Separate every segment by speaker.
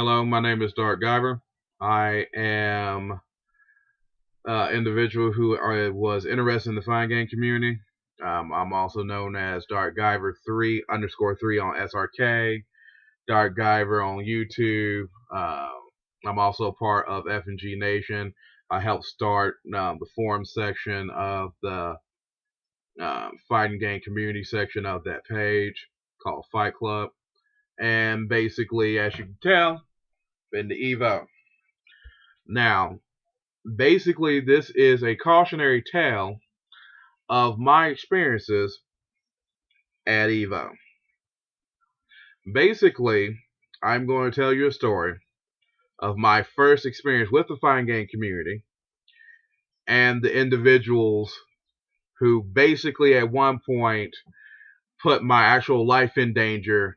Speaker 1: Hello, my name is Dark Guyver. I am an individual who was interested in the fine game community. I'm also known as Dark Guyver 3 underscore 3 on SRK, Dark Guyver on YouTube. I'm also a part of FG Nation. I helped start the forum section of the fighting game community section of that page called Fight Club. And basically, as you can tell, been to EVO. Now, basically, this is a cautionary tale of my experiences at EVO. Basically, I'm going to tell you a story of my first experience with the fighting game community and the individuals who basically at one point put my actual life in danger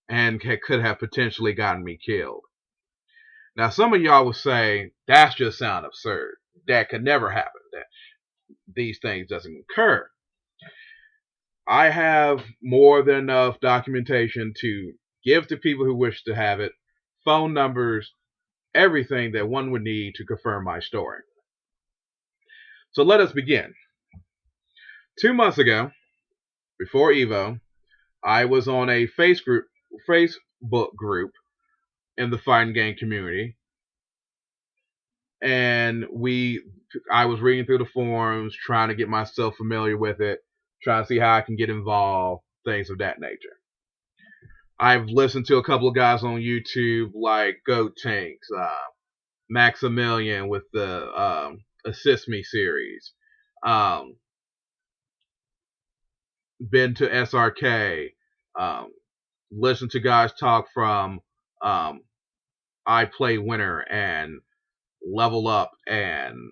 Speaker 1: and could have potentially gotten me killed. Now, some of y'all will say, that's just sound absurd. That could never happen. That these things doesn't occur. I have more than enough documentation to give to people who wish to have it, phone numbers, everything that one would need to confirm my story. So let us begin. 2 months ago, before EVO, I was on a Facebook group in the fighting game community, and I was reading through the forums, trying to get myself familiar with it, trying to see how I can get involved, things of that nature. I've listened to a couple of guys on YouTube like Goat Tanks, Maximilian with the Assist Me series, been to SRK, listened to guys talk from I Play Winner and Level Up, and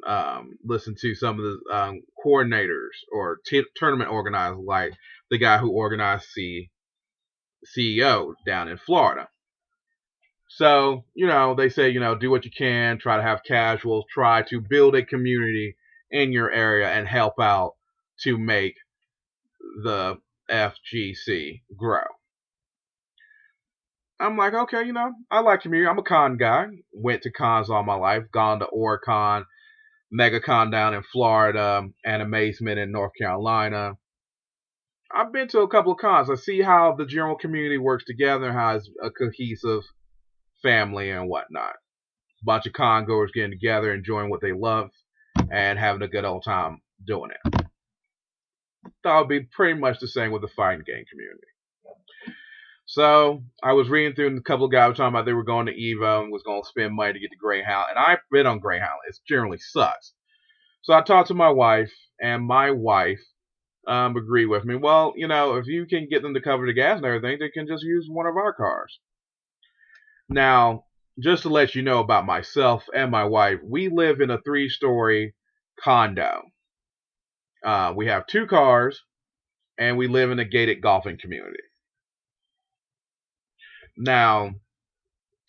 Speaker 1: listen to some of the coordinators or tournament organizers like the guy who organized the CEO down in Florida. So, they say, do what you can, try to have casuals, try to build a community in your area and help out to make the FGC grow. I'm like, okay, I like community. I'm a con guy. Went to cons all my life. Gone to Oricon, MegaCon down in Florida, and Amazement in North Carolina. I've been to a couple of cons. I see how the general community works together, how it's a cohesive family and whatnot. Bunch of con goers getting together, enjoying what they love, and having a good old time doing it. That would be pretty much the same with the fighting game community. So I was reading through, and a couple of guys were talking about they were going to EVO and was going to spend money to get the Greyhound, and I've been on Greyhound. It generally sucks. So I talked to my wife, and my wife agreed with me. Well, if you can get them to cover the gas and everything, they can just use one of our cars. Now, just to let you know about myself and my wife, we live in a 3-story condo. We have 2 cars, and we live in a gated golfing community. Now,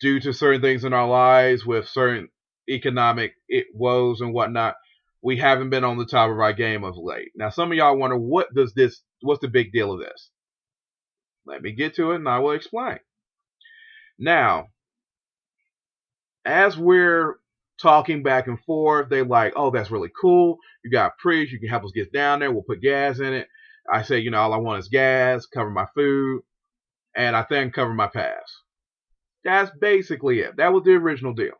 Speaker 1: due to certain things in our lives, with certain economic woes and whatnot, we haven't been on the top of our game of late. Now, some of y'all wonder, what's the big deal of this? Let me get to it, and I will explain. Now, as we're talking back and forth, they're like, oh, that's really cool. You got Prius, you can help us get down there. We'll put gas in it. I say, all I want is gas, cover my food, and I think cover my pass. That's basically it. That was the original deal.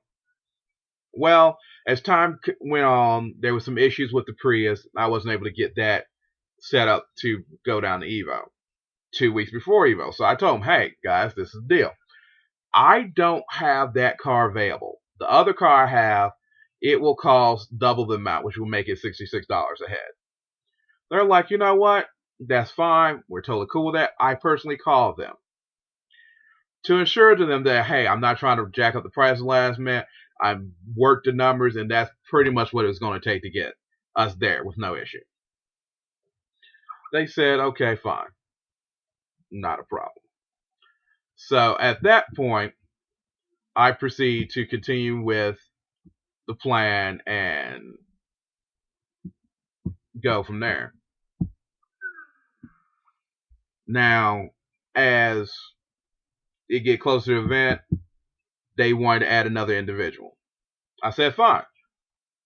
Speaker 1: Well, as time went on, there were some issues with the Prius. I wasn't able to get that set up to go down to EVO 2 weeks before EVO. So I told them, hey, guys, this is the deal. I don't have that car available. The other car I have, it will cost double the amount, which will make it $66 a head. They're like, you know what? That's fine. We're totally cool with that. I personally called them to ensure to them that, hey, I'm not trying to jack up the price last minute. I worked the numbers, and that's pretty much what it was going to take to get us there with no issue. They said, okay, fine. Not a problem. So at that point, I proceed to continue with the plan and go from there. Now, as it get closer to the event, they wanted to add another individual. I said, fine. As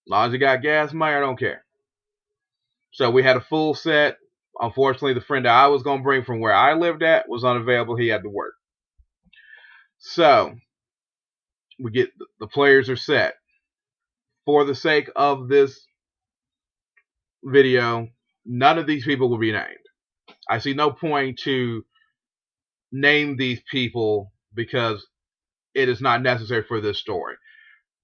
Speaker 1: long as you got gas money, I don't care. So we had a full set. Unfortunately, the friend that I was going to bring from where I lived at was unavailable. He had to work. So we get the players are set. For the sake of this video, none of these people will be named. I see no point to name these people because it is not necessary for this story.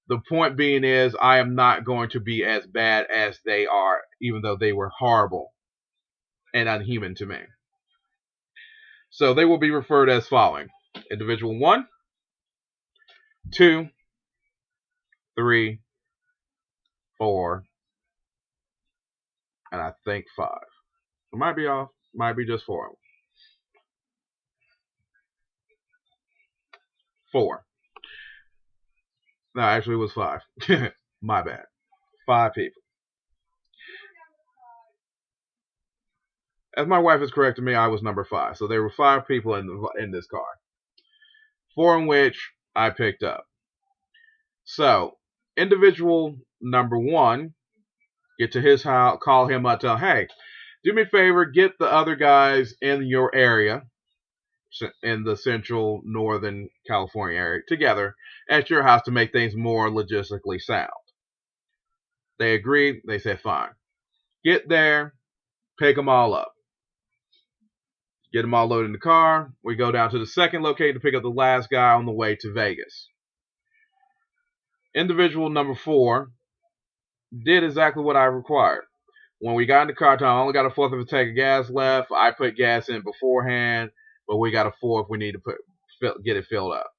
Speaker 1: The point being is I am not going to be as bad as they are, even though they were horrible and unhuman to me. So they will be referred as following: individual 1, 2, 3, 4, and I think 5. It might be off, might be just 4. 4. No, actually it was 5. My bad. 5 people. As my wife has corrected me, I was number 5. So there were 5 people in this car. 4 in which I picked up. So, individual number 1, get to his house, call him up, tell him, hey, do me a favor, get the other guys in your area, in the central northern California area, together at your house to make things more logistically sound. They agreed. They said, fine. Get there, pick them all up. Get them all loaded in the car. We go down to the second location to pick up the last guy on the way to Vegas. Individual number 4 did exactly what I required. When we got in the car, I only got a fourth of a tank of gas left. I put gas in beforehand, but we got a fourth we need to get it filled up.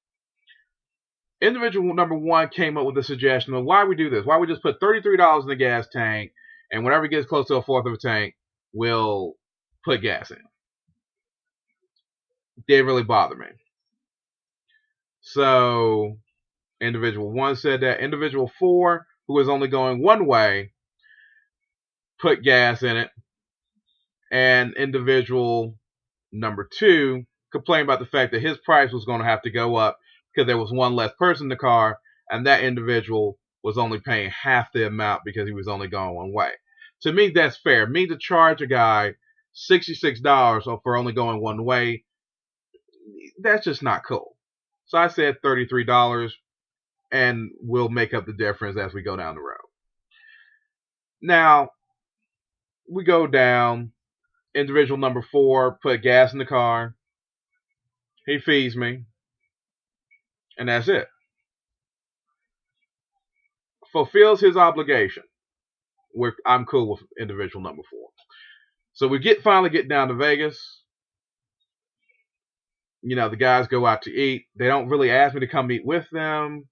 Speaker 1: Individual number 1 came up with the suggestion of why we do this. Why we just put $33 in the gas tank, and whenever it gets close to a fourth of a tank, we'll put gas in. Didn't really bother me. So individual 1 said that. Individual 4, who was only going one way, put gas in it. And individual number 2 complained about the fact that his price was going to have to go up because there was one less person in the car, and that individual was only paying half the amount because he was only going one way. To me, that's fair. Me to charge a guy $66 for only going one way, that's just not cool. So I said $33, and we'll make up the difference as we go down the road. Now, we go down. Individual number 4 put gas in the car. He feeds me. And that's it. Fulfills his obligation. I'm cool with individual number 4. So we finally get down to Vegas. You know, the guys go out to eat. They don't really ask me to come eat with them.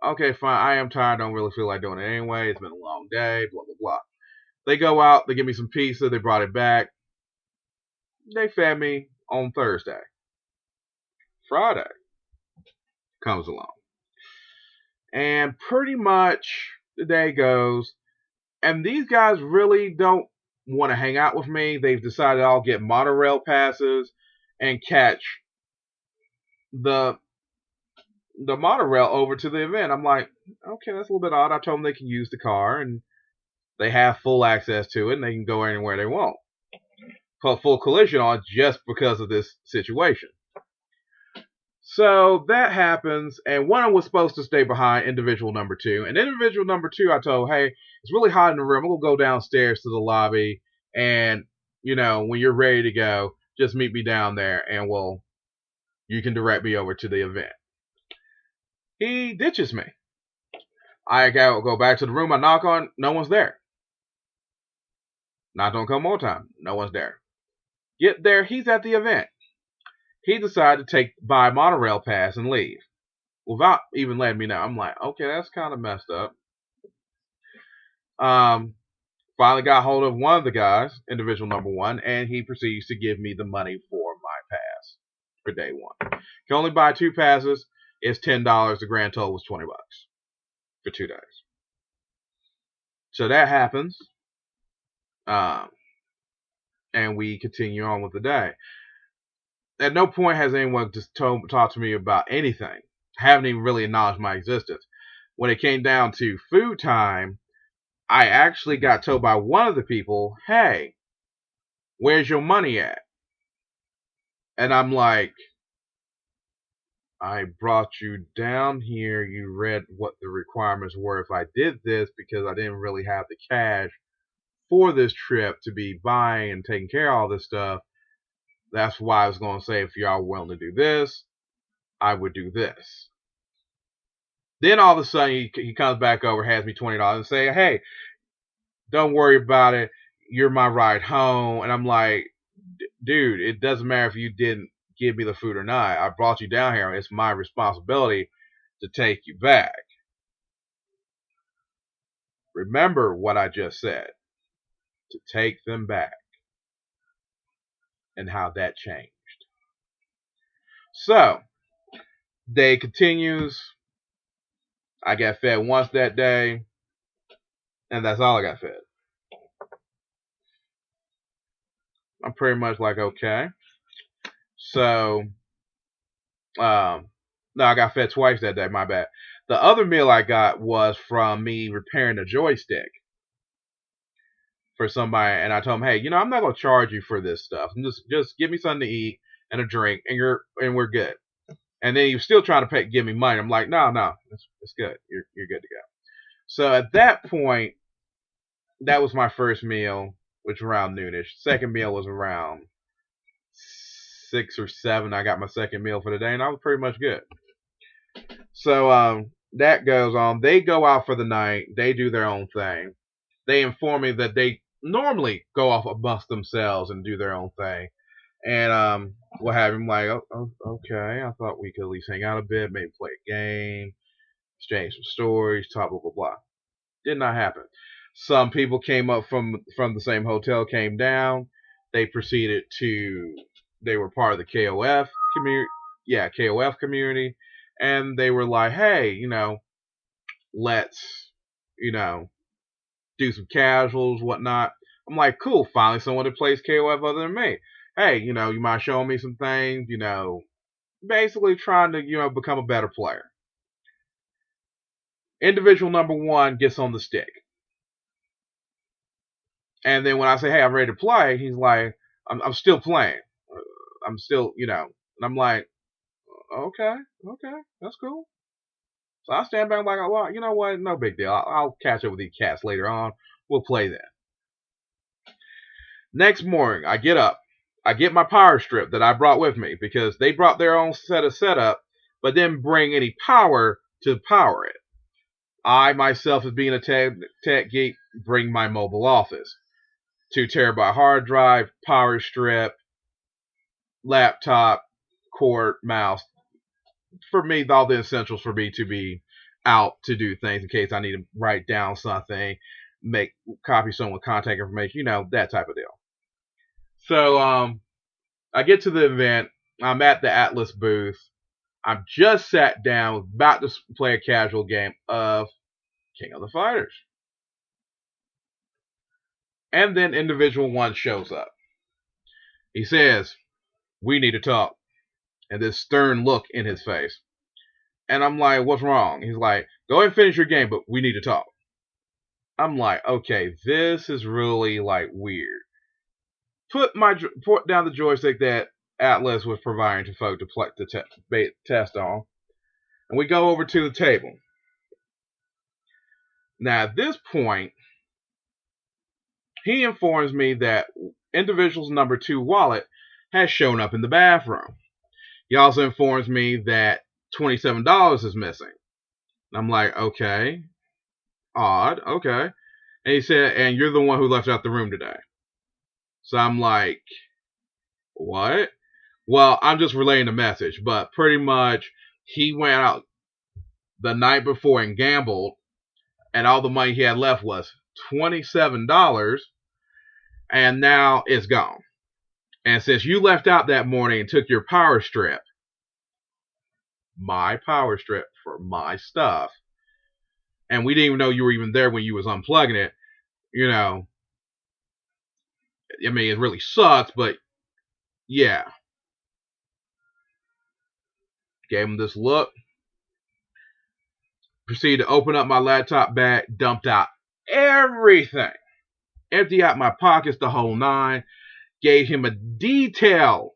Speaker 1: Okay, fine. I am tired. Don't really feel like doing it anyway. It's been a long day. Blah, blah, blah. They go out. They give me some pizza. They brought it back. They fed me on Thursday. Friday comes along. And pretty much the day goes. And these guys really don't want to hang out with me. They've decided I'll get monorail passes and catch the monorail over to the event. I'm like, okay, that's a little bit odd. I told them they can use the car and they have full access to it and they can go anywhere they want. Put full collision on just because of this situation. So that happens, and one was supposed to stay behind, individual number 2. And individual number 2, I told, hey, it's really hot in the room. I'm going to go downstairs to the lobby, and, you know, when you're ready to go, just meet me down there, and you can direct me over to the event. He ditches me. I go back to the room. I knock on. No one's there. Knocked on a couple more times. No one's there. Get there. He's at the event. He decided to buy a monorail pass and leave without even letting me know. I'm like, okay, that's kind of messed up. Finally got hold of one of the guys, individual number 1, and he proceeds to give me the money for my pass for day 1. Can only buy 2 passes. It's $10. The grand total was $20 for 2 days. So that happens. And we continue on with the day. At no point has anyone just talked to me about anything. haven't even really acknowledged my existence. When it came down to food time, I actually got told by one of the people, hey, where's your money at? And I'm like, I brought you down here. You read what the requirements were if I did this because I didn't really have the cash for this trip to be buying and taking care of all this stuff. That's why I was going to say if y'all willing to do this, I would do this. Then all of a sudden he comes back over, hands me $20 and say, hey, don't worry about it. You're my ride home. And I'm like, dude, it doesn't matter if you didn't give me the food or not. I brought you down here. It's my responsibility to take you back. Remember what I just said, to take them back, and how that changed. So, day continues. I got fed once that day, and that's all I got fed. I'm pretty much like, okay. So, no, I got fed twice that day, my bad. The other meal I got was from me repairing a joystick for somebody, and I told him, hey, I'm not gonna charge you for this stuff. Just give me something to eat and a drink, and we're good. And then he was still trying to give me money. I'm like, no, it's good. You're good to go. So at that point, that was my first meal, which was around noonish. Second meal was around 6 or 7. I got my second meal for the day, and I was pretty much good. So that goes on. They go out for the night. They do their own thing. They inform me that they normally go off amongst themselves and do their own thing. And what have you. I'm like, oh, okay. I thought we could at least hang out a bit, maybe play a game, exchange some stories, talk, blah, blah, blah. Did not happen. Some people came up from the same hotel, came down. They proceeded to, they were part of the KOF community. Yeah, KOF community. And they were like, hey, let's, do some casuals, whatnot. I'm like, cool, finally someone that plays KOF other than me. Hey, you mind showing me some things, basically trying to, become a better player. Individual number 1 gets on the stick. And then when I say, hey, I'm ready to play, he's like, I'm still playing. I'm still, and I'm like, okay, that's cool. So I stand back like, well, you know what? No big deal. I'll catch up with these cats later on. We'll play then. Next morning, I get up. I get my power strip that I brought with me because they brought their own set of setup, but didn't bring any power to power it. I myself, as being a tech geek, bring my mobile office. 2 terabyte hard drive, power strip, laptop, cord, mouse. For me, all the essentials for me to be out to do things in case I need to write down something, copy someone contact information, that type of deal. So I get to the event. I'm at the Atlas booth. I've just sat down, about to play a casual game of King of the Fighters. And then individual 1 shows up. He says, we need to talk. And this stern look in his face. And I'm like, what's wrong? He's like, go ahead and finish your game, but we need to talk. I'm like, okay, this is really like weird. Put down the joystick that Atlas was providing to folk to test on. And we go over to the table. Now at this point, he informs me that individual's number 2 wallet has shown up in the bathroom. He also informs me that $27 is missing. I'm like, okay, odd, okay. And he said, and you're the one who left out the room today. So I'm like, what? Well, I'm just relaying the message, but pretty much he went out the night before and gambled, and all the money he had left was $27, and now it's gone. And since you left out that morning and took your power strip, my power strip for my stuff, and we didn't even know you were even there when you was unplugging it, I mean, it really sucks, but yeah. Gave him this look. Proceeded to open up my laptop bag, dumped out everything, empty out my pockets, the whole nine. Gave him a detail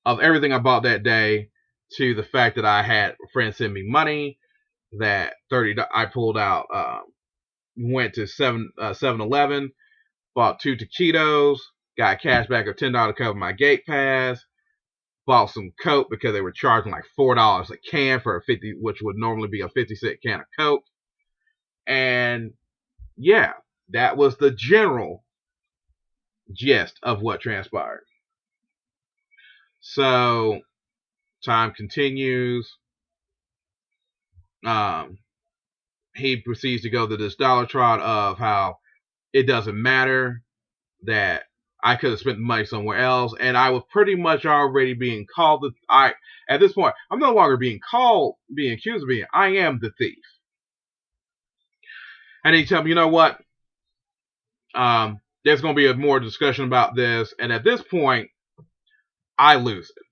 Speaker 1: of everything I bought that day, to the fact that I had a friend send me money, that I pulled out, went to 7-Eleven, bought 2 taquitos, got cash back of $10 to cover my gate pass, bought some Coke because they were charging like $4 a can for a 50, which would normally be a 50-cent can of Coke. And yeah, that was the general gist of what transpired. So time continues. He proceeds to go to this dollar trot of how it doesn't matter, that I could have spent the money somewhere else, and I was pretty much already being called at this point, I'm no longer being accused of being, I am the thief. And he tell me, you know what? There's going to be a more discussion about this, and at this point, I lose it.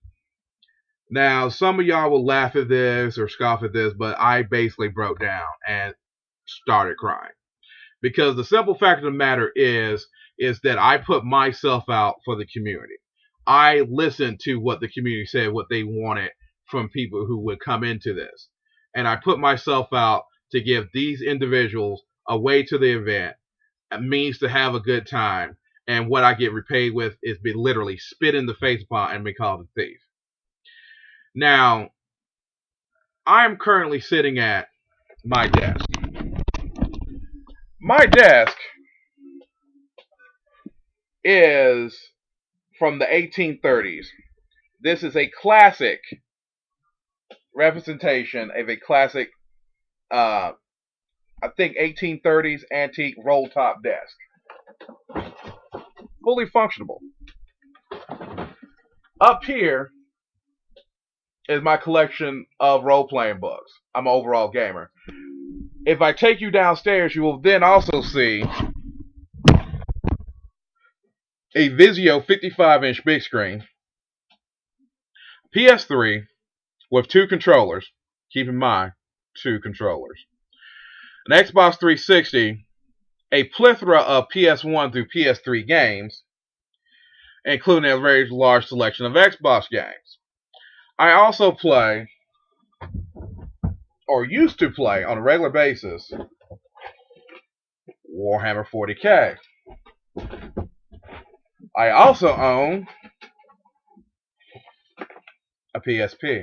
Speaker 1: Now, some of y'all will laugh at this or scoff at this, but I basically broke down and started crying. Because the simple fact of the matter is that I put myself out for the community. I listened to what the community said, what they wanted from people who would come into this. And I put myself out to give these individuals a way to the event, a means to have a good time. And what I get repaid with is be literally spit in the face upon and be called a thief. Now, I am currently sitting at my desk. My desk is from the 1830s. This is a classic representation of a classic, I think 1830s antique roll top desk. Fully functional. Up here is my collection of role-playing books. I'm an overall gamer. If I take you downstairs, you will then also see a Vizio 55-inch big screen, PS3 with 2 controllers. Keep in mind, 2 controllers. An Xbox 360, a plethora of PS1 through PS3 games, including a very large selection of Xbox games. I also play, or used to play on a regular basis, Warhammer 40K. I also own a PSP.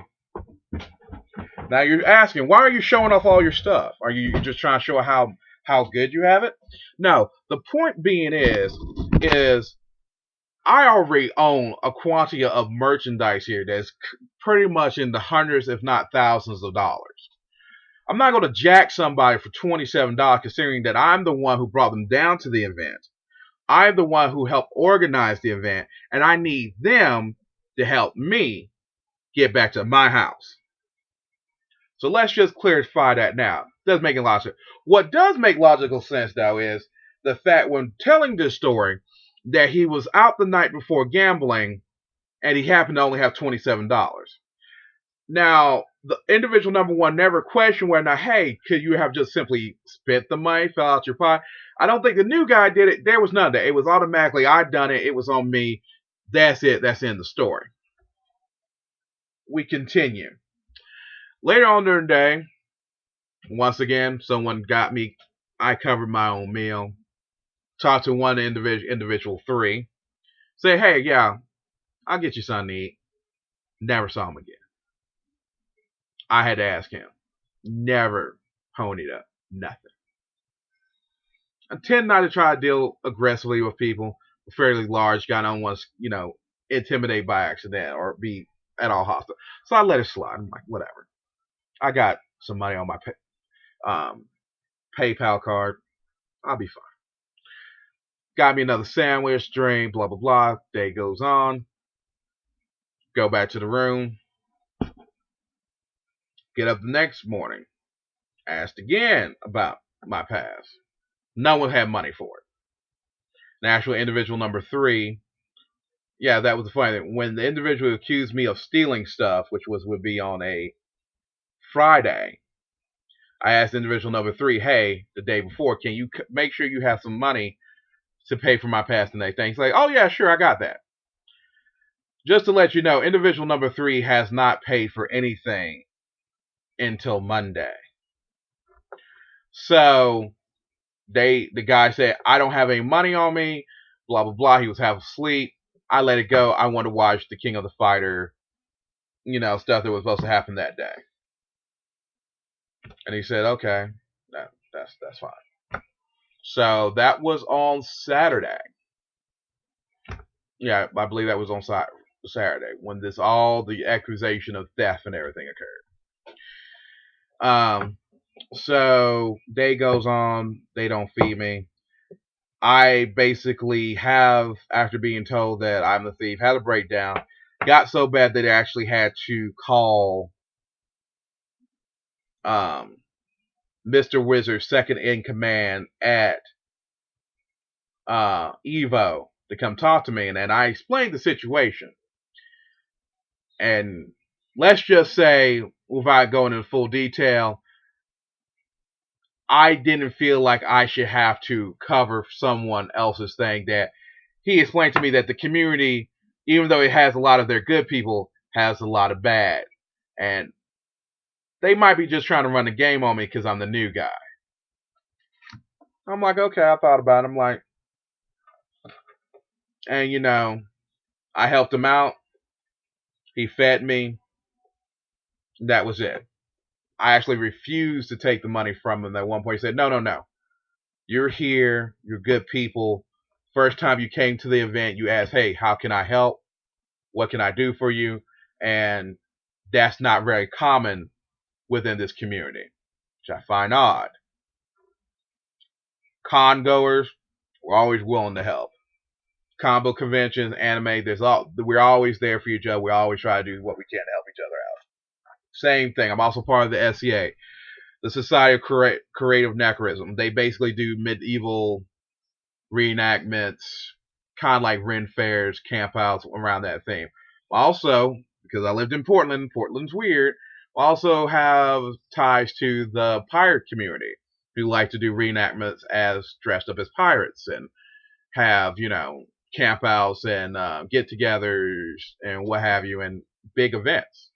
Speaker 1: Now you're asking, why are you showing off all your stuff? Are you just trying to show how good you have it? No, the point being is I already own a quantity of merchandise here that's pretty much in the hundreds, if not thousands of dollars. I'm not going to jack somebody for $27 considering that I'm the one who brought them down to the event. I'm the one who helped organize the event, and I need them to help me get back to my house. So let's just clarify that now. Doesn't make a lot of sense. What does make logical sense, though, is the fact when telling this story that he was out the night before gambling and he happened to only have $27. Now, the individual number one never questioned whether or not, hey, could you have just simply spent the money, fell out your pocket? I don't think the new guy did it. There was none of that. It was automatically, I'd done it. It was on me. That's it. That's in the story. We continue. Later on during the day, once again, someone got me. I covered my own meal. Talked to one individual 3. Say, hey, yeah, I'll get you something to eat. Never saw him again. I had to ask him. Never ponied up. Nothing. I tend not to try to deal aggressively with people. A fairly large guy. I don't want to, intimidate by accident or be at all hostile. So I let it slide. I'm like, whatever. I got some money on my PayPal card. I'll be fine. Got me another sandwich, drink, blah, blah, blah. Day goes on. Go back to the room. Get up the next morning. Asked again about my pass. No one had money for it. The actual individual number 3, yeah, that was the funny thing. When the individual accused me of stealing stuff, which would be on a Friday, I asked individual number 3, hey, the day before, can you make sure you have some money to pay for my passing day thing? He's like, oh yeah, sure, I got that. Just to let you know, individual number 3 has not paid for anything until Monday. So the guy said, I don't have any money on me, blah blah blah. He was half asleep. I let it go. I wanted to watch the King of the Fighter, stuff that was supposed to happen that day. And he said, okay, that's fine. So that was on Saturday. Yeah, I believe that was on Saturday when all the accusation of theft and everything occurred. So day goes on, they don't feed me. I basically have, after being told that I'm the thief, had a breakdown. Got so bad that I actually had to call Mr. Wizard's second in command at EVO to come talk to me, and I explained the situation. And let's just say, without going into full detail, I didn't feel like I should have to cover someone else's thing. That he explained to me that the community, even though it has a lot of their good people, has a lot of bad. And they might be just trying to run the game on me because I'm the new guy. I'm like, okay, I thought about it. I'm like, and I helped him out. He fed me. That was it. I actually refused to take the money from him. At one point, he said, no. You're here. You're good people. First time you came to the event, you asked, hey, how can I help? What can I do for you? And that's not very common within this community, which I find odd. Con goers, we're always willing to help. Combo conventions, anime, we're always there for each other. We always try to do what we can to help each other out. Same thing. I'm also part of the SCA, the Society of Creative Anachronism. They basically do medieval reenactments, kind of like Ren fairs, campouts around that theme. Also, because I lived in Portland, Portland's weird, we also have ties to the pirate community who like to do reenactments as dressed up as pirates and have, campouts and get-togethers and what have you, and big events.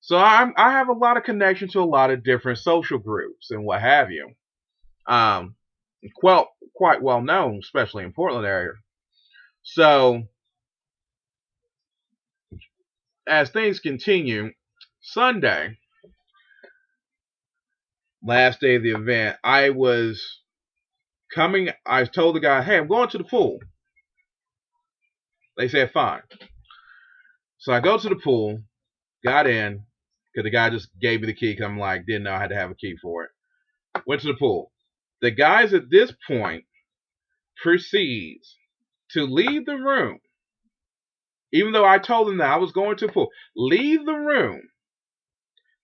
Speaker 1: So I have a lot of connection to a lot of different social groups and what have you. Quite well known, especially in Portland area. So as things continue, Sunday, last day of the event, I told the guy, hey, I'm going to the pool. They said, fine. So I go to the pool, got in, because the guy just gave me the key, because I'm like, didn't know I had to have a key for it. Went to the pool. The guys at this point proceeds to leave the room, even though I told them that I was going to the pool. Leave the room.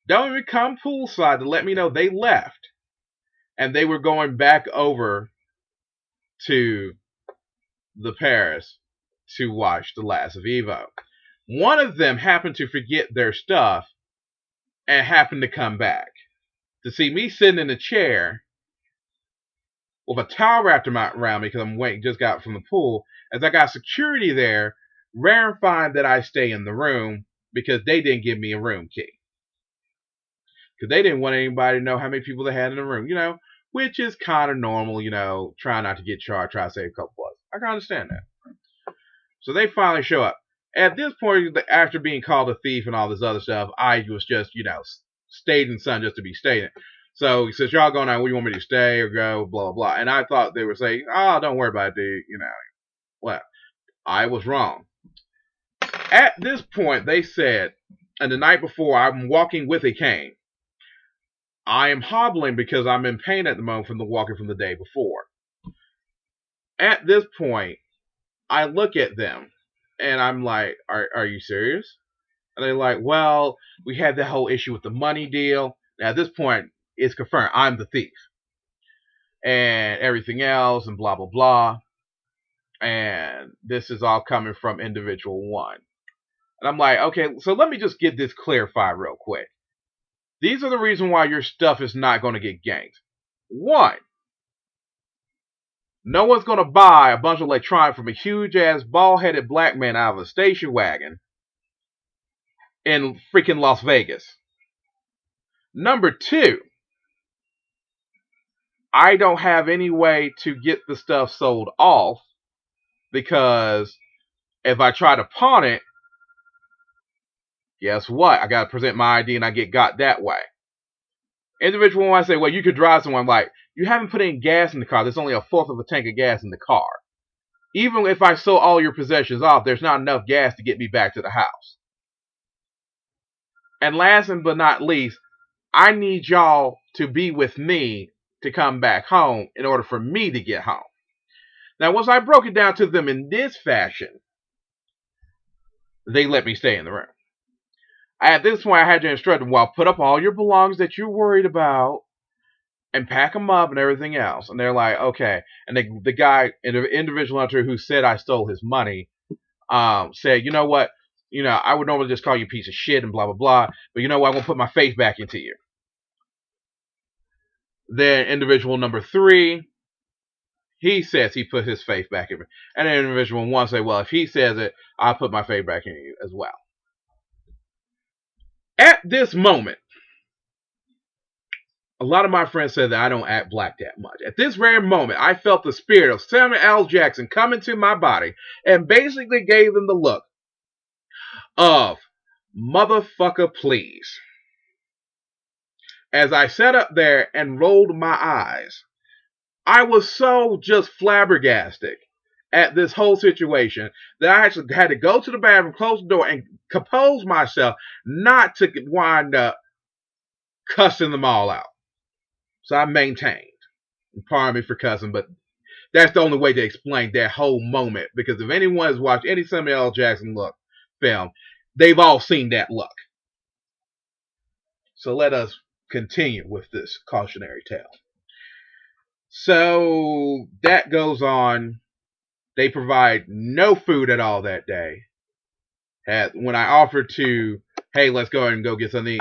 Speaker 1: Don't even come poolside to let me know they left. And they were going back over to the Paris to watch the last of EVO. One of them happened to forget their stuff and happened to come back to see me sitting in a chair with a towel wrapped around me because just got from the pool. As I got security there, verifying that I stay in the room because they didn't give me a room key. Because they didn't want anybody to know how many people they had in the room, which is kind of normal, try not to get charged, try to save a couple bucks. I can understand that. So they finally show up. At this point, after being called a thief and all this other stuff, I was just, stayed in sun just to be staying. So he says, y'all going out, where you want me to stay or go, blah, blah, blah. And I thought they were saying, oh, don't worry about it, dude, Well, I was wrong. At this point, they said, and the night before, I'm walking with a cane. I am hobbling because I'm in pain at the moment from the walking from the day before. At this point, I look at them and I'm like, are you serious? And they're like, well, we had that whole issue with the money deal. Now, at this point, it's confirmed I'm the thief. And everything else and blah, blah, blah. And this is all coming from individual one. And I'm like, okay, so let me just get this clarified real quick. These are the reason why your stuff is not going to get ganked. One, no one's going to buy a bunch of electronics from a huge ass bald headed black man out of a station wagon in freaking Las Vegas. Number two, I don't have any way to get the stuff sold off because if I try to pawn it, guess what? I got to present my ID and I get got that way. Individual one say, well, you could drive someone. Like, you haven't put any gas in the car. There's only a fourth of a tank of gas in the car. Even if I sold all your possessions off, there's not enough gas to get me back to the house. And last but not least, I need y'all to be with me to come back home in order for me to get home. Now, once I broke it down to them in this fashion, they let me stay in the room. At this point, I had to instruct them, well, put up all your belongings that you're worried about and pack them up and everything else. And they're like, okay. And the guy, the individual hunter who said I stole his money, said, you know what? You know, I would normally just call you a piece of shit and blah, blah, blah. But you know what? I'm going to put my faith back into you. Then individual number 3, he says he put his faith back in me. And then individual 1 say, well, if he says it, I'll put my faith back in you as well. At this moment, a lot of my friends said that I don't act black that much. At this very moment, I felt the spirit of Samuel L. Jackson come into my body and basically gave them the look of motherfucker please. As I sat up there and rolled my eyes, I was so just flabbergasted at this whole situation that I actually had to go to the bathroom, close the door, and compose myself not to wind up cussing them all out. So I maintained. Pardon me for cussing, but that's the only way to explain that whole moment. Because if anyone has watched any Samuel L. Jackson film, they've all seen that look. So let us continue with this cautionary tale. So that goes on. They provide no food at all that day. When I offered to, hey, let's go and go get something,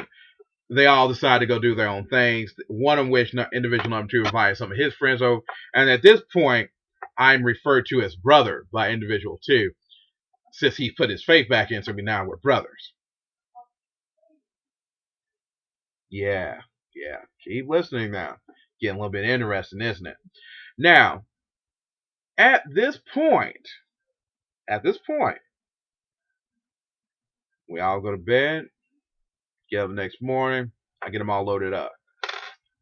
Speaker 1: they all decided to go do their own things. One of which, individual number 2, invited some of his friends over. And at this point, I'm referred to as brother by individual 2. Since he put his faith back into me, now we're brothers. Yeah. Keep listening now. Getting a little bit interesting, isn't it? Now, at this point, we all go to bed, get up the next morning, I get them all loaded up. A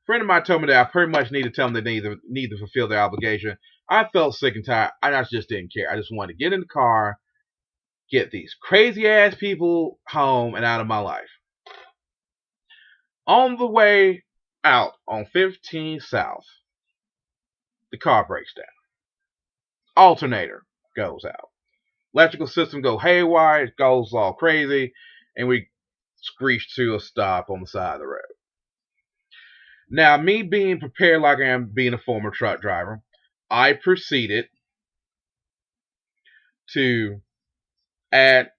Speaker 1: friend of mine told me that I pretty much need to tell them they need to fulfill their obligation. I felt sick and tired. I just didn't care. I just wanted to get in the car, get these crazy ass people home and out of my life. On the way out on 15 South, the car breaks down. Alternator goes out. Electrical system go haywire, it goes all crazy, and we screech to a stop on the side of the road. Now, me being prepared like I am being a former truck driver, I proceeded to add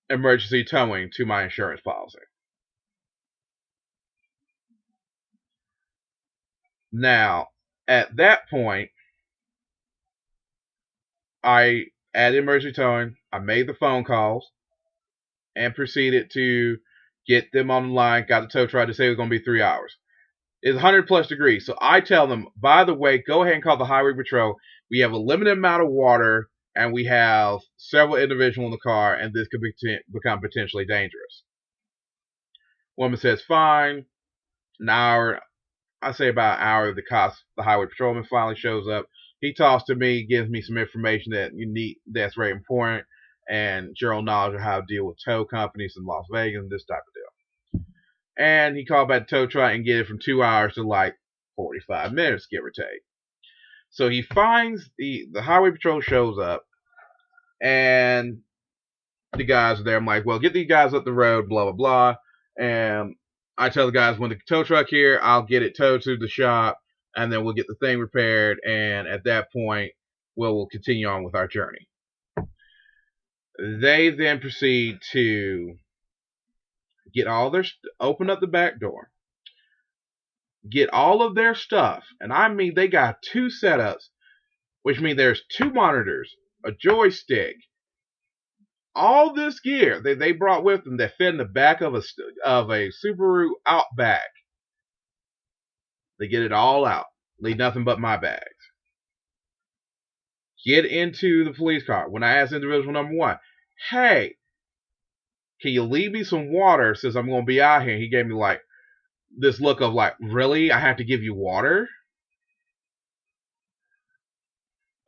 Speaker 1: emergency towing to my insurance policy. Now, at that point, I added emergency towing, I made the phone calls, and proceeded to get them on the line, got the tow truck to say it was going to be 3 hours. It's 100 plus degrees. So I tell them, by the way, go ahead and call the highway patrol. We have a limited amount of water, and we have several individuals in the car, and this could become potentially dangerous. Woman says, fine. An hour, I say about an hour, the highway patrolman finally shows up. He talks to me, gives me some information that you need, that's very important, and general knowledge of how to deal with tow companies in Las Vegas and this type of deal. And he called back the tow truck and get it from 2 hours to like 45 minutes, give or take. So he finds the highway patrol shows up, and the guys are there. I'm like, well, get these guys up the road, blah, blah, blah. And I tell the guys, when the tow truck here, I'll get it towed to the shop, and then we'll get the thing repaired. And at that point, we'll continue on with our journey. They then proceed to get all their open up the back door, get all of their stuff, and I mean they got 2 setups, which means there's 2 monitors, a joystick, all this gear that they brought with them that fit in the back of a Subaru Outback. They get it all out, leave nothing but my bags. Get into the police car. When I asked individual number 1, hey, can you leave me some water since I'm going to be out here? He gave me like this look of like, really? I have to give you water?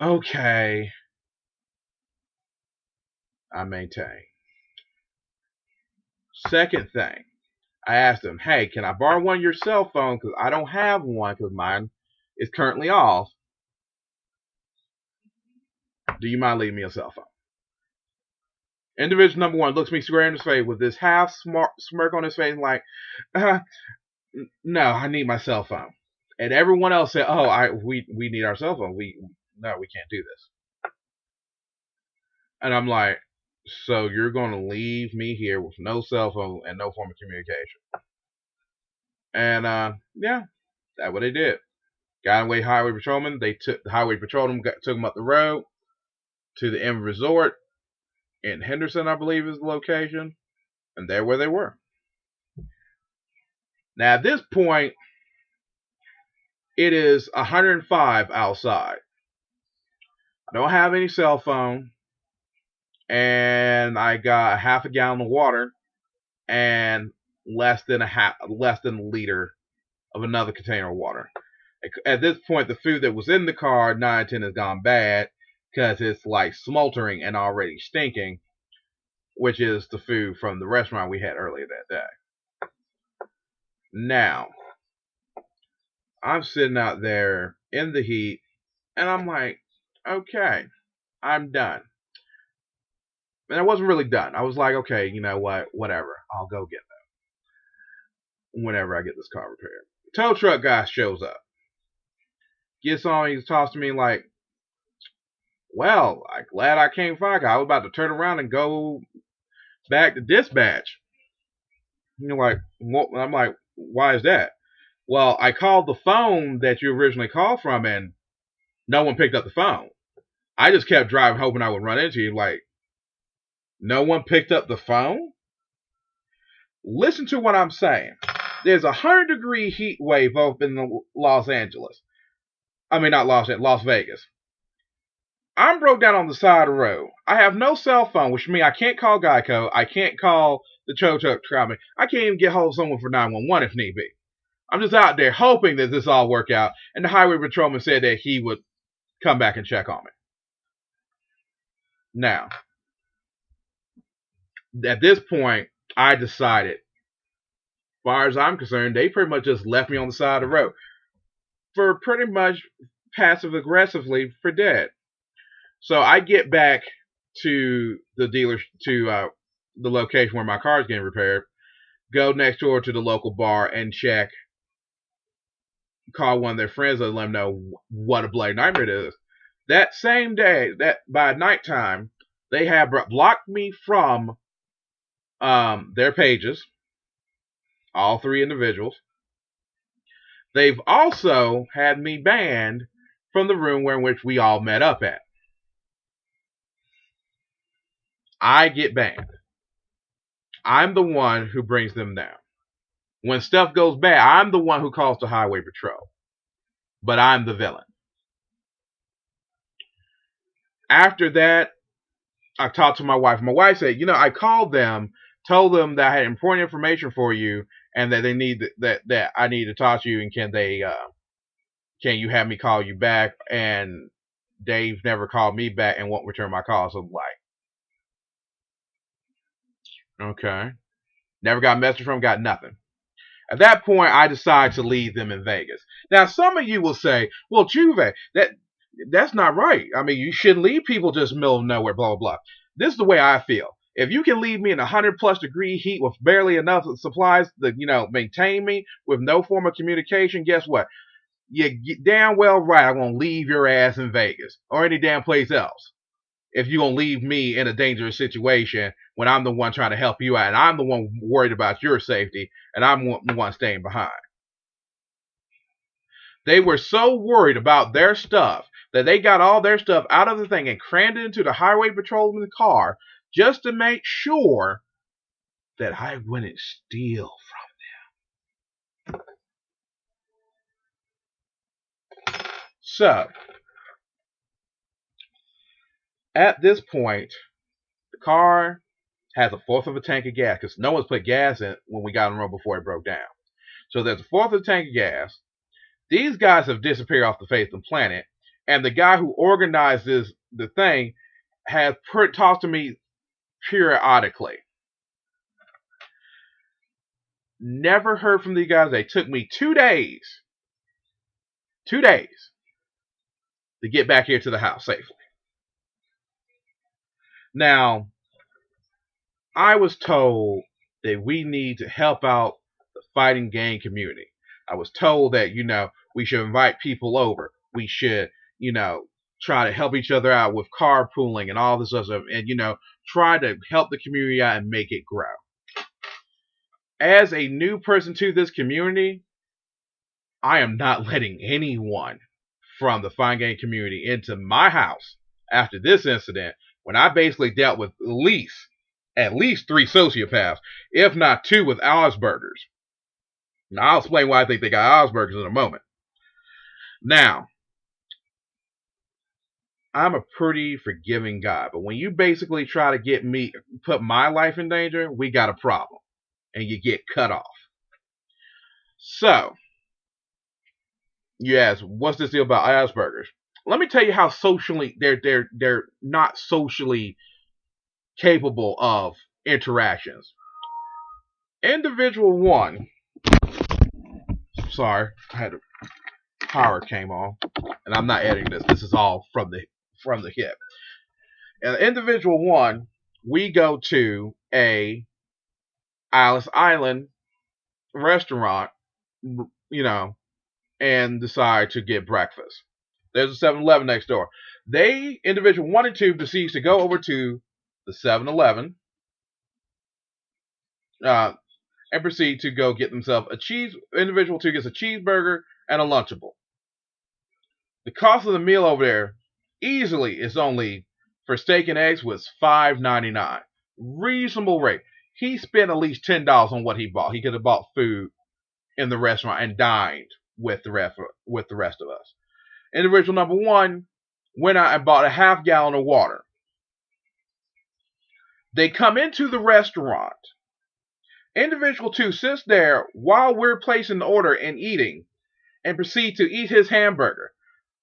Speaker 1: Okay. I maintain. Second thing, I asked him, hey, can I borrow one of your cell phones? Because I don't have one because mine is currently off. Do you mind leaving me a cell phone? Individual number 1 looks me square in the face with this half smirk on his face like, no, I need my cell phone. And everyone else said, oh, we need our cell phone. No, we can't do this. And I'm like, so you're going to leave me here with no cell phone and no form of communication? And yeah, that's what they did. Got away highway patrolman. They took the highway patrolman, took them up the road to the M Resort in Henderson, I believe is the location. And there where they were. Now at this point, it is 105 outside. I don't have any cell phone. And I got half a gallon of water and less than a liter of another container of water. At this point, the food that was in the car, 9 out of 10 has gone bad because it's like smoldering and already stinking, which is the food from the restaurant we had earlier that day. Now, I'm sitting out there in the heat, and I'm like, okay, I'm done. And I wasn't really done. I was like, okay, you know what? Whatever. I'll go get them whenever I get this car repaired. Tow truck guy shows up. Gets on, he's talks to me like, well, I'm glad I came find you. I was about to turn around and go back to dispatch. You know, like, I'm like, why is that? Well, I called the phone that you originally called from, and no one picked up the phone. I just kept driving, hoping I would run into you. Like, no one picked up the phone? Listen to what I'm saying. There's a 100-degree heat wave up in Los Angeles. I mean, not Las Vegas. I'm broke down on the side of the road. I have no cell phone, which means I can't call Geico. I can't call the tow truck company. I can't even get hold of someone for 911 if need be. I'm just out there hoping that this all work out. And the highway patrolman said that he would come back and check on me. Now, at this point, I decided, as far as I'm concerned, they pretty much just left me on the side of the road for pretty much passive aggressively for dead. So I get back to the dealer, to the location where my car is getting repaired, go next door to the local bar and check, call one of their friends and let them know what a bloody nightmare it is. That same day, that by nighttime, they have blocked me from their pages, all 3 individuals. They've also had me banned from the room in which we all met up at. I get banned. I'm the one who brings them down. When stuff goes bad, I'm the one who calls the highway patrol. But I'm the villain. After that, I talked to my wife. My wife said, I called them, told them that I had important information for you and that they need that I need to talk to you, and can you have me call you back? And Dave never called me back and won't return my calls. So I'm like, okay. Never got a message from him, got nothing. At that point, I decided to leave them in Vegas. Now, some of you will say, well, Juve, that's not right. I mean, you shouldn't leave people just middle of nowhere, blah, blah, blah. This is the way I feel. If you can leave me in 100+ degree heat with barely enough supplies to, maintain me with no form of communication, guess what? You damn well right I'm going to leave your ass in Vegas or any damn place else if you're going to leave me in a dangerous situation when I'm the one trying to help you out and I'm the one worried about your safety and I'm the one staying behind. They were so worried about their stuff that they got all their stuff out of the thing and crammed it into the highway patrolman's car just to make sure that I wouldn't steal from them. So, at this point, the car has a fourth of a tank of gas because no one's put gas in when we got on the road before it broke down. So there's a fourth of a tank of gas. These guys have disappeared off the face of the planet, and the guy who organizes the thing has talked to me periodically. Never heard from these guys. They took me 2 days to get back here to the house safely. Now, I was told that we need to help out the fighting game community. I was told that, we should invite people over. We should, try to help each other out with carpooling and all this other stuff, and, try to help the community out and make it grow. As a new person to this community, I am not letting anyone from the fighting game community into my house after this incident, when I basically dealt with at least 3 sociopaths, if not 2 with Asperger's. Now, I'll explain why I think they got Asperger's in a moment. Now, I'm a pretty forgiving guy, but when you basically try to put my life in danger, we got a problem, and you get cut off. So, you ask, what's this deal about Asperger's? Let me tell you how socially they're not socially capable of interactions. Individual 1, sorry, power came on, and I'm not editing this. This is all from the hip. And individual 1, we go to a Alice Island restaurant, and decide to get breakfast. There's a 7-Eleven next door. Individual 1 and 2 decides to go over to the 7-Eleven and proceed to go get themselves individual 2 gets a cheeseburger and a Lunchable. The cost of the meal over there easily is only, for steak and eggs, was $5.99. Reasonable rate. He spent at least $10 on what he bought. He could have bought food in the restaurant and dined with the rest of us. Individual number 1 went out and bought a half gallon of water. They come into the restaurant. Individual 2 sits there while we're placing the order and eating, and proceed to eat his hamburger.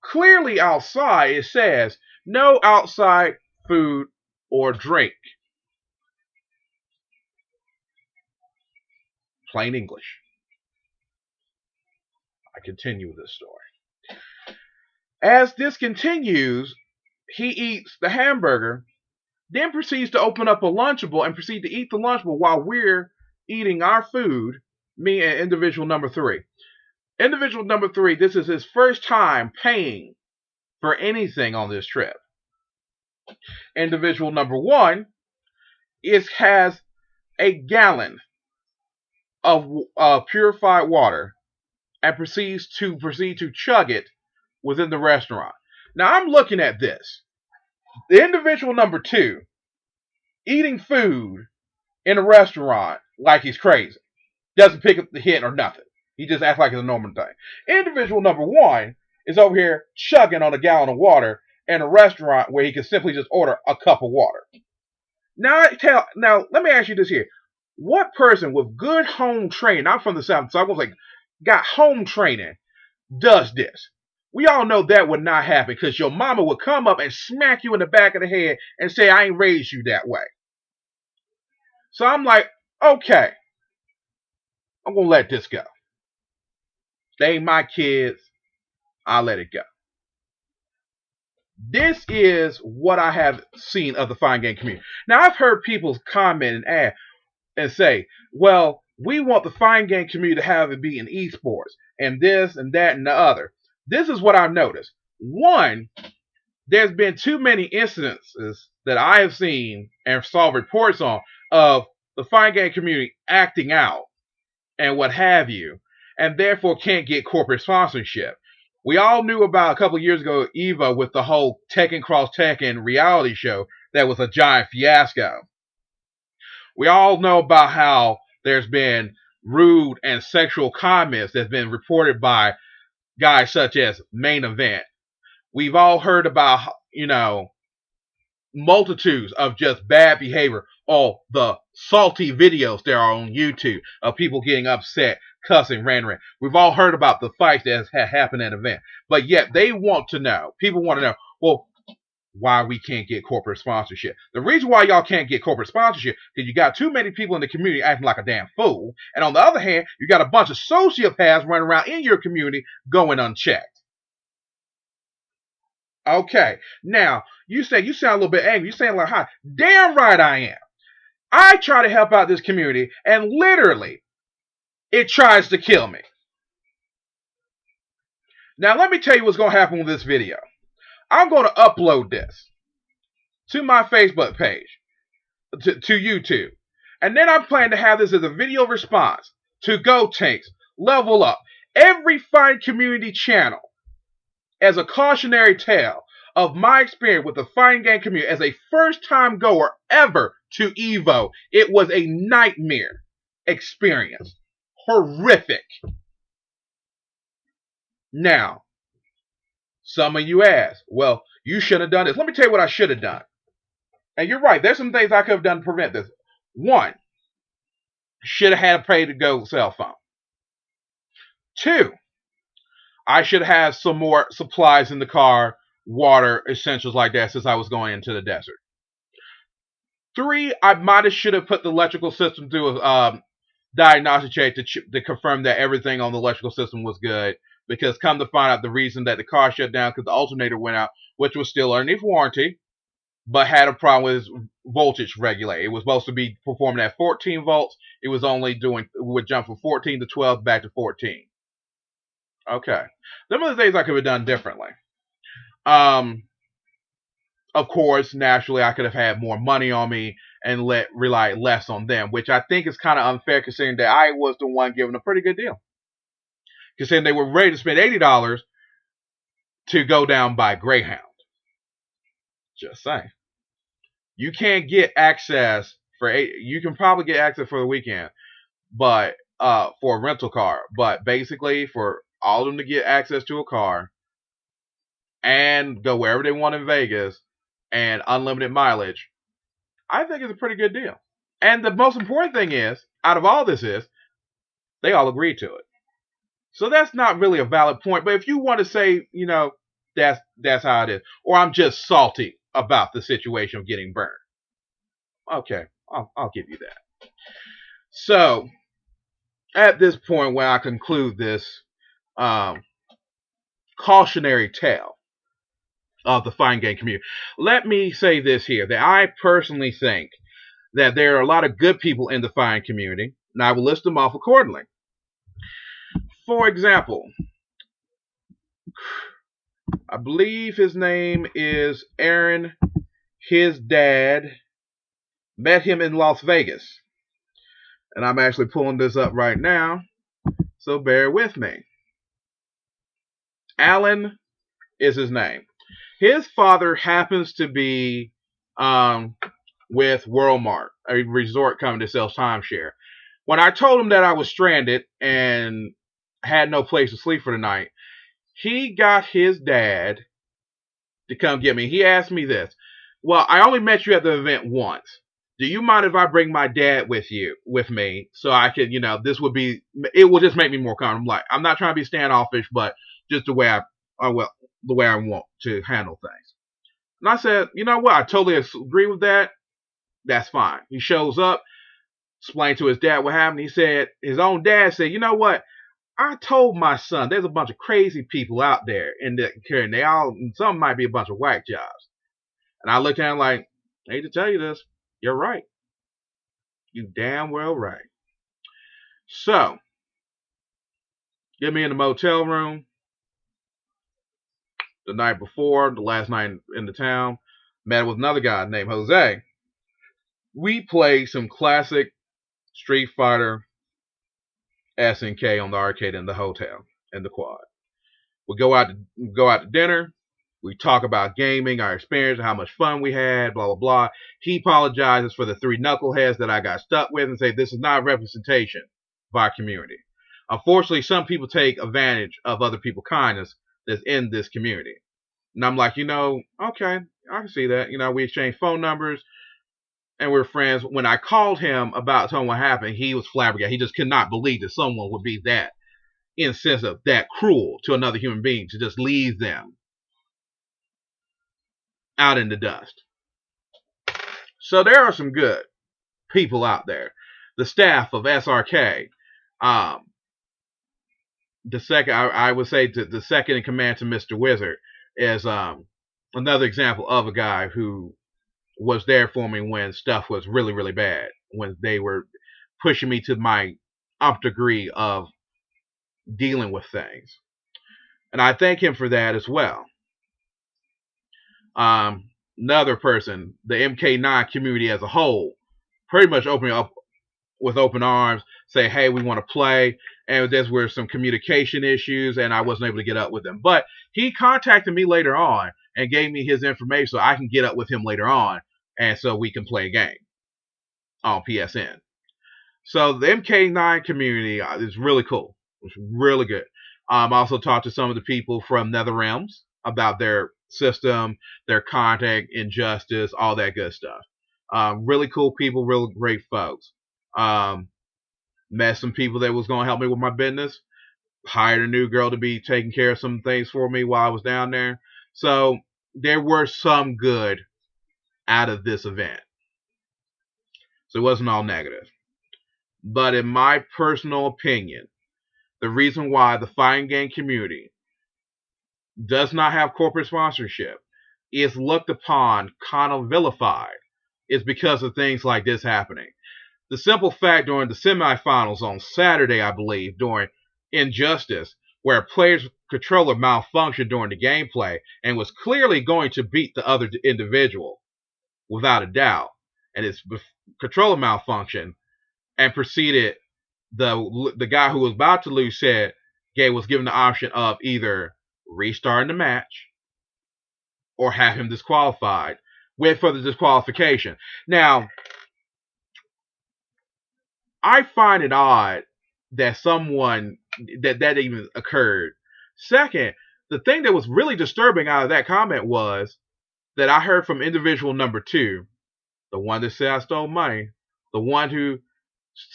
Speaker 1: Clearly outside it says, no outside food or drink. Plain English. I continue with this story. As this continues, he eats the hamburger, then proceeds to open up a Lunchable and proceed to eat the Lunchable while we're eating our food, me and individual number 3. Individual number 3, this is his first time paying for anything on this trip. Individual number 1 has a gallon of purified water and proceeds to chug it within the restaurant. Now, I'm looking at this. The individual number 2 eating food in a restaurant like he's crazy. Doesn't pick up the hint or nothing. He just acts like it's a normal thing. Individual number 1 is over here chugging on a gallon of water in a restaurant where he can simply just order a cup of water. Now, let me ask you this here. What person with good home training, I'm from the South, so I was like, got home training, does this? We all know that would not happen because your mama would come up and smack you in the back of the head and say, I ain't raised you that way. So I'm like, okay, I'm going to let this go. They ain't my kids. I'll let it go. This is what I have seen of the fighting game community. Now, I've heard people comment and say, well, we want the fighting game community to have it be in esports and this and that and the other. This is what I've noticed. 1, there's been too many incidences that I have seen and saw reports on of the fighting game community acting out and what have you, and therefore can't get corporate sponsorship. We all knew about a couple of years ago EVO with the whole Tekken Cross Tekken reality show that was a giant fiasco. We all know about how there's been rude and sexual comments that's been reported by guys such as Main Event. We've all heard about, multitudes of just bad behavior, all the salty videos there are on YouTube of people getting upset, cussing, ranting. We've all heard about the fights that have happened at an event, but yet people want to know, well, why we can't get corporate sponsorship. The reason why y'all can't get corporate sponsorship is you got too many people in the community acting like a damn fool, and on the other hand, you got a bunch of sociopaths running around in your community going unchecked. Okay, now you say you sound a little bit angry. You sound like, "Hi, damn right I am." I try to help out this community, and literally, it tries to kill me. Now, let me tell you what's going to happen with this video. I'm going to upload this to my Facebook page, to YouTube, and then I'm planning to have this as a video response to Go Tanks, Level Up, every fighting community channel, as a cautionary tale of my experience with the fighting game community as a first-time goer ever to EVO. It was a nightmare experience. Horrific. Now, some of you ask, well, you should have done this. Let me tell you what I should have done. And you're right, there's some things I could have done to prevent this. One, should have had a pay-to-go cell phone. Two, I should have some more supplies in the car, water, essentials like that, since I was going into the desert. Three, I might have should have put the electrical system through a diagnostic check to confirm that everything on the electrical system was good. Because come to find out, the reason that the car shut down because the alternator went out, which was still underneath warranty, but had a problem with its voltage regulator. It was supposed to be performing at 14 volts. It was only would jump from 14 to 12 back to 14. Okay. Some of the things I could have done differently. Of course, naturally, I could have had more money on me and rely less on them, which I think is kind of unfair considering that I was the one giving a pretty good deal. Considering they were ready to spend $80 to go down by Greyhound. Just saying. You can't get access you can probably get access for the weekend, but for a rental car. But basically, for all of them to get access to a car and go wherever they want in Vegas and unlimited mileage, I think it's a pretty good deal. And the most important thing is, out of all this is, they all agreed to it. So that's not really a valid point. But if you want to say, that's how it is, or I'm just salty about the situation of getting burned, okay, I'll give you that. So at this point, when I conclude this cautionary tale of the fighting game community, let me say this here, that I personally think that there are a lot of good people in the fighting community, and I will list them off accordingly. For example, I believe his name is Aaron. His dad, met him in Las Vegas. And I'm actually pulling this up right now, so bear with me. Alan is his name. His father happens to be with Worldmark, a resort company that sells timeshare. When I told him that I was stranded and had no place to sleep for the night, he got his dad to come get me. He asked me this. Well, I only met you at the event once. Do you mind if I bring my dad with me, so I could, it will just make me more comfortable. I'm not trying to be standoffish, but just the way I want to handle things. And I said, you know what? I totally agree with that. That's fine. He shows up, explained to his dad what happened. He said, his own dad said, you know what? I told my son there's a bunch of crazy people out there and some might be a bunch of whack jobs. And I looked at him like, I hate to tell you this, you're right. You damn well right. So, get me in the motel room the night before, the last night in the town. Met with another guy named Jose. We played some classic Street Fighter SNK on the arcade in the hotel, in the quad. We go out to dinner. We talk about gaming, our experience, how much fun we had, blah blah blah. He apologizes for the three knuckleheads that I got stuck with and say this is not a representation of our community. Unfortunately, some people take advantage of other people's kindness that's in this community. And I'm like, okay, I can see that. We exchanged phone numbers and we're friends. When I called him about telling what happened, he was flabbergasted. He just could not believe that someone would be that insensitive, that cruel to another human being to just leave them out in the dust. So there are some good people out there. The staff of SRK, the second, I would say the second in command to Mr. Wizard is another example of a guy who was there for me when stuff was really, really bad, when they were pushing me to my up degree of dealing with things. And I thank him for that as well. Another person, the MK9 community as a whole, pretty much opening up with open arms, say, hey, we want to play. And there were some communication issues, and I wasn't able to get up with him. But he contacted me later on and gave me his information so I can get up with him later on, and so we can play a game on PSN. So the MK9 community is really cool. It's really good. I also talked to some of the people from NetherRealms about their system, their contact, injustice, all that good stuff. Really cool people, really great folks. Met some people that was going to help me with my business. Hired a new girl to be taking care of some things for me while I was down there. So there were some good out of this event. So it wasn't all negative. But in my personal opinion, the reason why the fighting game community does not have corporate sponsorship, is looked upon, kind of vilified, is because of things like this happening. The simple fact during the semifinals on Saturday, I believe, during Injustice, where a player's controller malfunctioned during the gameplay and was clearly going to beat the other individual, without a doubt, and its controller malfunctioned, and proceeded, the guy who was about to lose was given the option of either restarting the match or have him disqualified, wait for the disqualification. Now, I find it odd that that even occurred. Second, the thing that was really disturbing out of that comment was that I heard from individual number 2, the one that said I stole money, the one who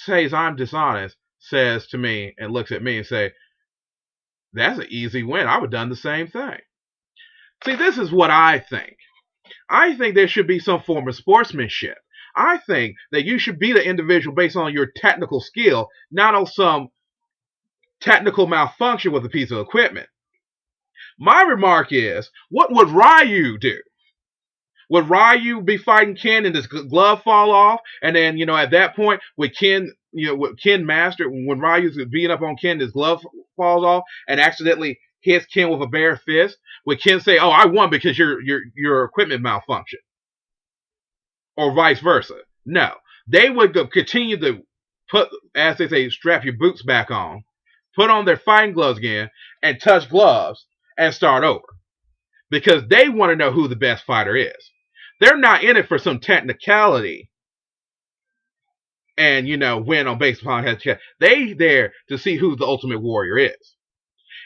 Speaker 1: says I'm dishonest, says to me and looks at me and say, that's an easy win. I would have done the same thing. See, this is what I think. I think there should be some form of sportsmanship. I think that you should beat an individual based on your technical skill, not on some technical malfunction with a piece of equipment. My remark is, what would Ryu do? Would Ryu be fighting Ken and his glove fall off? And then, at that point, would Ken, master, when Ryu's beating up on Ken, his glove falls off and accidentally hits Ken with a bare fist? Would Ken say, oh, I won because your equipment malfunctioned? Or vice versa? No. They would continue to put, as they say, strap your boots back on, put on their fighting gloves again, and touch gloves and start over. Because they want to know who the best fighter is. They're not in it for some technicality and, win on based upon head to head. They there to see who the ultimate warrior is.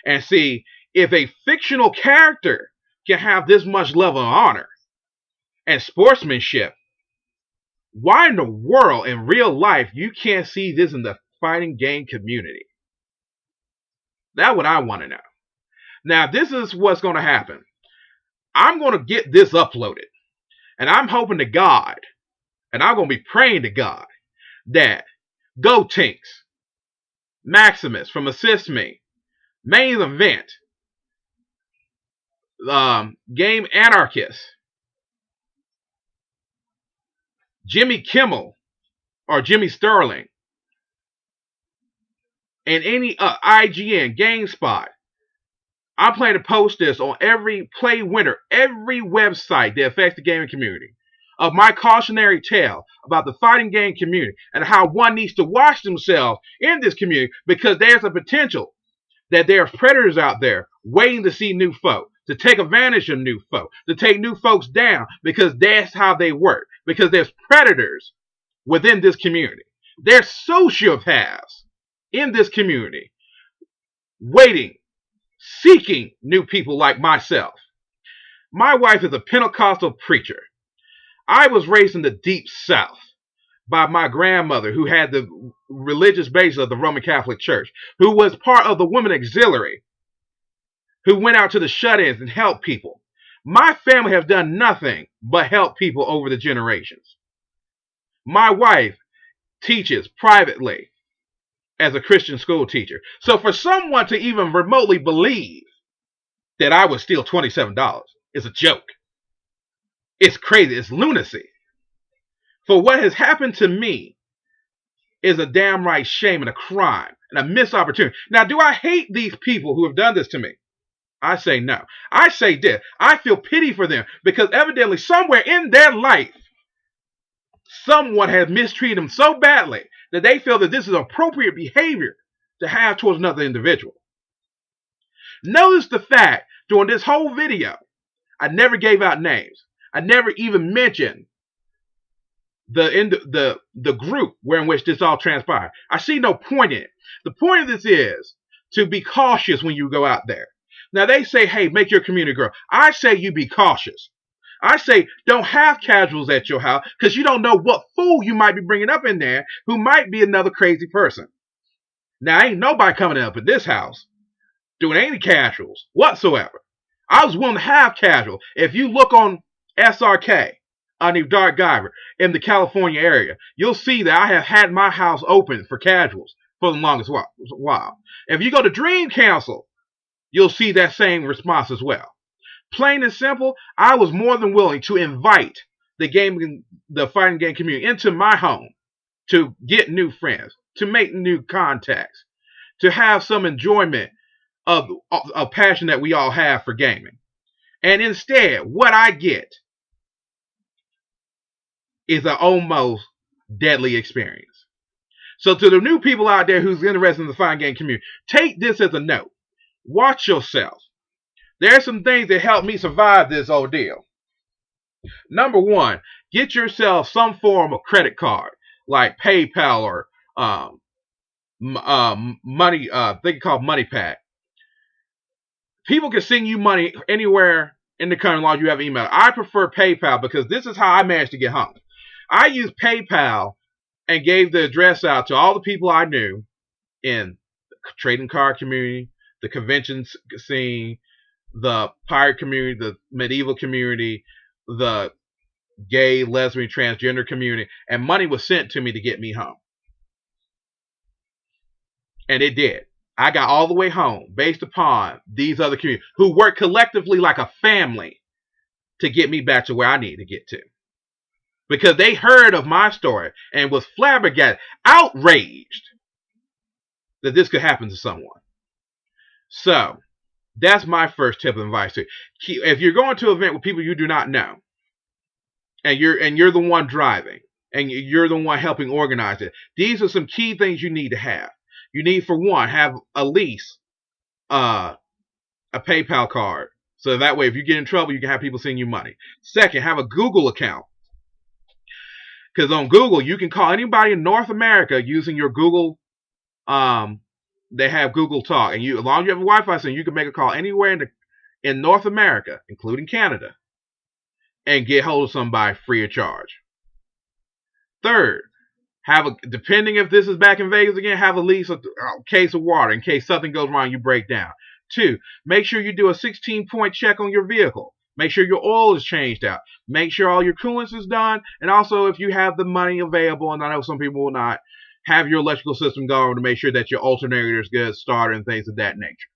Speaker 1: And see if a fictional character can have this much level of honor and sportsmanship, why in the world in real life you can't see this in the fighting game community? That's what I want to know. Now, this is what's going to happen. I'm going to get this uploaded. And I'm hoping to God, and I'm going to be praying to God, that Go Tinks, Maximus from Assist Me, Main Event, Game Anarchist, Jimmy Kimmel, or Jimmy Sterling, and any IGN, GameSpot, I'm planning to post this on every play winner, every website that affects the gaming community, of my cautionary tale about the fighting game community and how one needs to watch themselves in this community because there's a potential that there's predators out there waiting to see new folk, to take advantage of new folk, to take new folks down, because that's how they work. Because there's predators within this community. There's sociopaths in this community waiting, seeking new people like myself. My wife is a Pentecostal preacher. I was raised in the deep South by my grandmother, who had the religious base of the Roman Catholic Church, who was part of the Women Auxiliary, who went out to the shut-ins and helped people. My family has done nothing but help people over the generations. My wife teaches privately as a Christian school teacher. So for someone to even remotely believe that I would steal $27 is a joke. It's crazy. It's lunacy. For what has happened to me is a damn right shame and a crime and a missed opportunity. Now, do I hate these people who have done this to me? I say no. I say this. I feel pity for them because evidently somewhere in their life, someone has mistreated them so badly that they feel that this is appropriate behavior to have towards another individual. Notice the fact, during this whole video, I never gave out names. I never even mentioned the group in which this all transpired. I see no point in it. The point of this is to be cautious when you go out there. Now they say, hey, make your community grow. I say you be cautious. I say don't have casuals at your house because you don't know what fool you might be bringing up in there who might be another crazy person. Now ain't nobody coming up in this house doing any casuals whatsoever. I was willing to have casual. If you look on SRK, underneath Dark Guyver, in the California area, you'll see that I have had my house open for casuals for the longest while. If you go to Dream Council, you'll see that same response as well. Plain and simple, I was more than willing to invite the fighting game community into my home to get new friends, to make new contacts, to have some enjoyment of a passion that we all have for gaming. And instead, what I get is an almost deadly experience. So to the new people out there who's interested in the fighting game community, take this as a note. Watch yourself. There are some things that helped me survive this ordeal. Number one, get yourself some form of credit card, like PayPal or money. They call MoneyPack. People can send you money anywhere in the country as long as you have email. I prefer PayPal because this is how I managed to get home. I used PayPal and gave the address out to all the people I knew in the trading card community, the convention scene, the pirate community, the medieval community, the gay, lesbian, transgender community, and money was sent to me to get me home. And it did. I got all the way home based upon these other communities who work collectively like a family to get me back to where I need to get to. Because they heard of my story and was flabbergasted, outraged that this could happen to someone. So, that's my first tip of advice to you. If you're going to an event with people you do not know, and you're the one driving, and you're the one helping organize it, these are some key things you need to have. You need, for one, have at least a PayPal card. So that way, if you get in trouble, you can have people send you money. Second, have a Google account. Because on Google, you can call anybody in North America using your Google. They have Google Talk. And as long as you have a Wi-Fi signal, you can make a call anywhere in North America, including Canada, and get hold of somebody free of charge. Third, depending if this is back in Vegas again, have at least a case of water in case something goes wrong, you break down. 2, make sure you do a 16-point check on your vehicle. Make sure your oil is changed out. Make sure all your coolant is done. And also, if you have the money available, and I know some people will not, have your electrical system going to make sure that your alternator is good, starter, and things of that nature.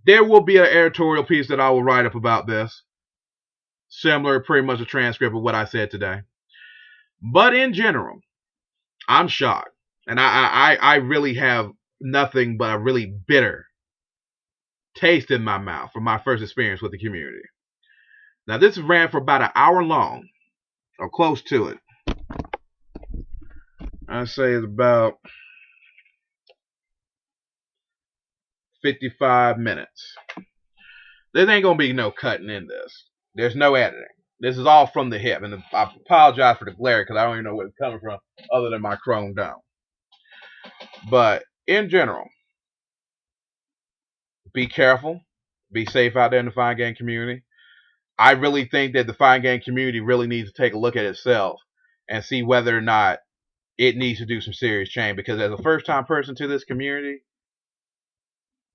Speaker 1: There will be an editorial piece that I will write up about this. Similar, pretty much a transcript of what I said today. But in general, I'm shocked. And I really have nothing but a really bitter taste in my mouth from my first experience with the community. Now, this ran for about an hour long, or close to it. I say it's about 55 minutes. There ain't going to be no cutting in this. There's no editing. This is all from the hip. And I apologize for the glare because I don't even know where it's coming from other than my Chrome Dome. But in general, be careful. Be safe out there in the fine game community. I really think that the fine game community really needs to take a look at itself and see whether or not it needs to do some serious change. Because as a first-time person to this community,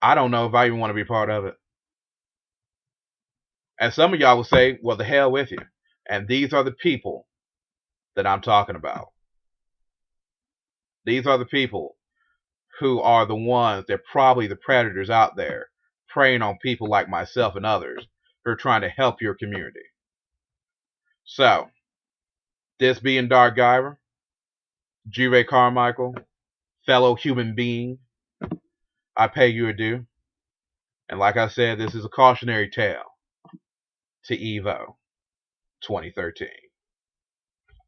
Speaker 1: I don't know if I even want to be part of it. And some of y'all will say, well, the hell with you. And these are the people that I'm talking about. These are the people who are the ones that probably the predators out there preying on people like myself and others who are trying to help your community. So, this being Dark Guyver, G-Ray Carmichael, fellow human being, I pay you a due. And like I said, this is a cautionary tale to EVO 2013.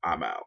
Speaker 1: I'm out.